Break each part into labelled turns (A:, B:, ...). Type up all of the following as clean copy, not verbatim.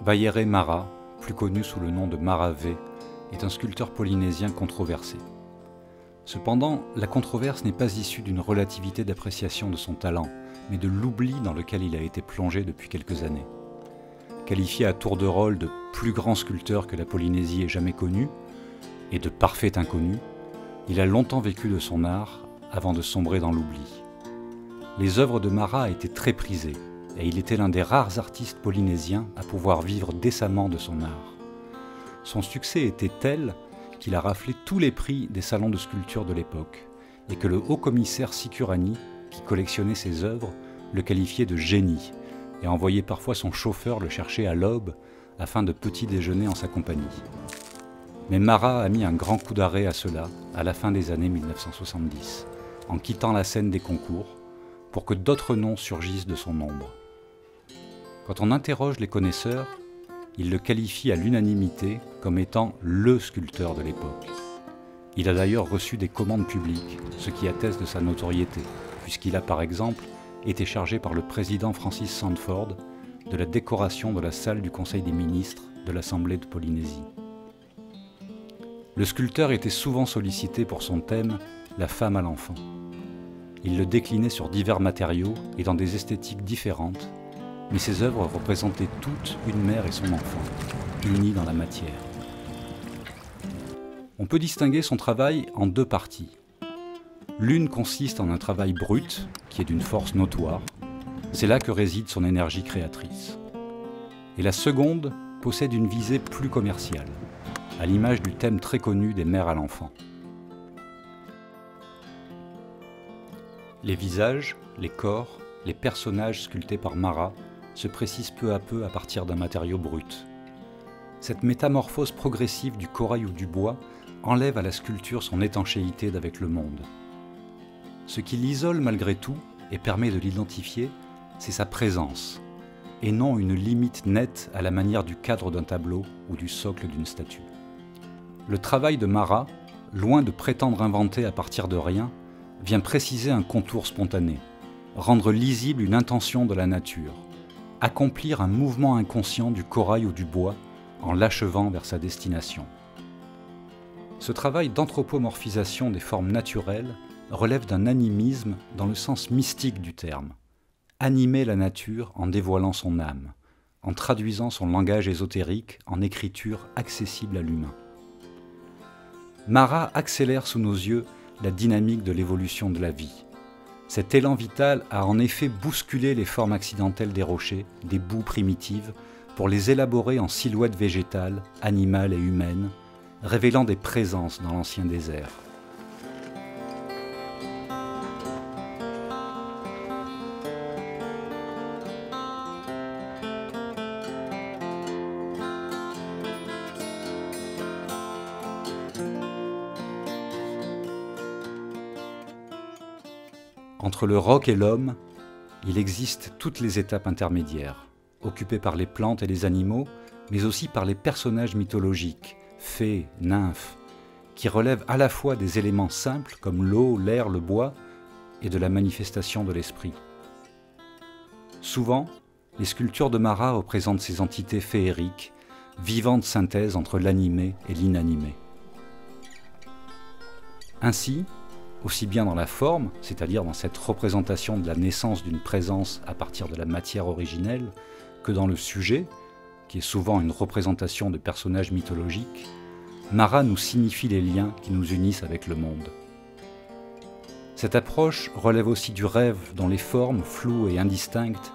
A: Vayere Mara, plus connu sous le nom de Mara V, est un sculpteur polynésien controversé. Cependant, la controverse n'est pas issue d'une relativité d'appréciation de son talent, mais de l'oubli dans lequel il a été plongé depuis quelques années. Qualifié à tour de rôle de plus grand sculpteur que la Polynésie ait jamais connu, et de parfait inconnu, il a longtemps vécu de son art avant de sombrer dans l'oubli. Les œuvres de Mara étaient très prisées, et il était l'un des rares artistes polynésiens à pouvoir vivre décemment de son art. Son succès était tel qu'il a raflé tous les prix des salons de sculpture de l'époque, et que le haut-commissaire Sikurani, qui collectionnait ses œuvres, le qualifiait de génie, et envoyait parfois son chauffeur le chercher à l'aube afin de petit déjeuner en sa compagnie. Mais Mara a mis un grand coup d'arrêt à cela à la fin des années 1970, en quittant la scène des concours, pour que d'autres noms surgissent de son ombre. Quand on interroge les connaisseurs, ils le qualifient à l'unanimité comme étant le sculpteur de l'époque. Il a d'ailleurs reçu des commandes publiques, ce qui atteste de sa notoriété, puisqu'il a par exemple été chargé par le président Francis Sandford de la décoration de la salle du Conseil des ministres de l'Assemblée de Polynésie. Le sculpteur était souvent sollicité pour son thème « La femme à l'enfant ». Il le déclinait sur divers matériaux et dans des esthétiques différentes, mais ses œuvres représentaient toutes une mère et son enfant, unis dans la matière. On peut distinguer son travail en deux parties. L'une consiste en un travail brut, qui est d'une force notoire. C'est là que réside son énergie créatrice. Et la seconde possède une visée plus commerciale, à l'image du thème très connu des mères à l'enfant. Les visages, les corps, les personnages sculptés par Mara se précisent peu à peu à partir d'un matériau brut. Cette métamorphose progressive du corail ou du bois enlève à la sculpture son étanchéité d'avec le monde. Ce qui l'isole malgré tout et permet de l'identifier, c'est sa présence, et non une limite nette à la manière du cadre d'un tableau ou du socle d'une statue. Le travail de Mara, loin de prétendre inventer à partir de rien, vient préciser un contour spontané, rendre lisible une intention de la nature, accomplir un mouvement inconscient du corail ou du bois en l'achevant vers sa destination. Ce travail d'anthropomorphisation des formes naturelles relève d'un animisme dans le sens mystique du terme. Animer la nature en dévoilant son âme, en traduisant son langage ésotérique en écriture accessible à l'humain. Mara accélère sous nos yeux la dynamique de l'évolution de la vie. Cet élan vital a en effet bousculé les formes accidentelles des rochers, des boues primitives, pour les élaborer en silhouettes végétales, animales et humaines, révélant des présences dans l'ancien désert. Entre le roc et l'homme, il existe toutes les étapes intermédiaires, occupées par les plantes et les animaux, mais aussi par les personnages mythologiques, fées, nymphes, qui relèvent à la fois des éléments simples comme l'eau, l'air, le bois, et de la manifestation de l'esprit. Souvent, les sculptures de Mara représentent ces entités féeriques, vivantes synthèses entre l'animé et l'inanimé. Ainsi, aussi bien dans la forme, c'est-à-dire dans cette représentation de la naissance d'une présence à partir de la matière originelle, que dans le sujet, qui est souvent une représentation de personnages mythologiques, Mara nous signifie les liens qui nous unissent avec le monde. Cette approche relève aussi du rêve dont les formes, floues et indistinctes,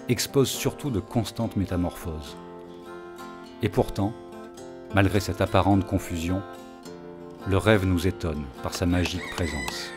A: exposent surtout de constantes métamorphoses. Et pourtant, malgré cette apparente confusion, le rêve nous étonne par sa magique présence.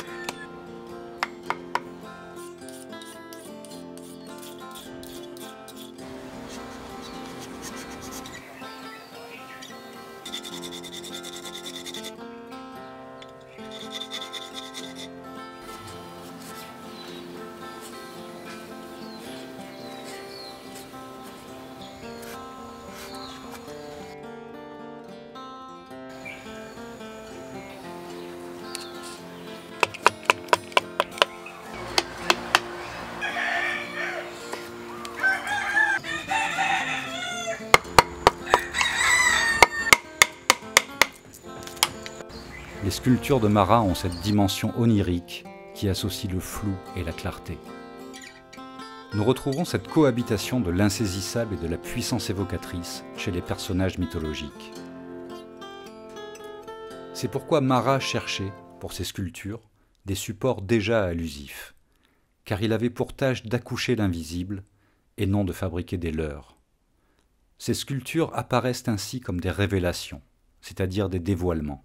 A: les sculptures de Marat ont cette dimension onirique qui associe le flou et la clarté. Nous retrouvons cette cohabitation de l'insaisissable et de la puissance évocatrice chez les personnages mythologiques. C'est pourquoi Marat cherchait, pour ses sculptures, des supports déjà allusifs, car il avait pour tâche d'accoucher l'invisible et non de fabriquer des leurres. Ces sculptures apparaissent ainsi comme des révélations, c'est-à-dire des dévoilements.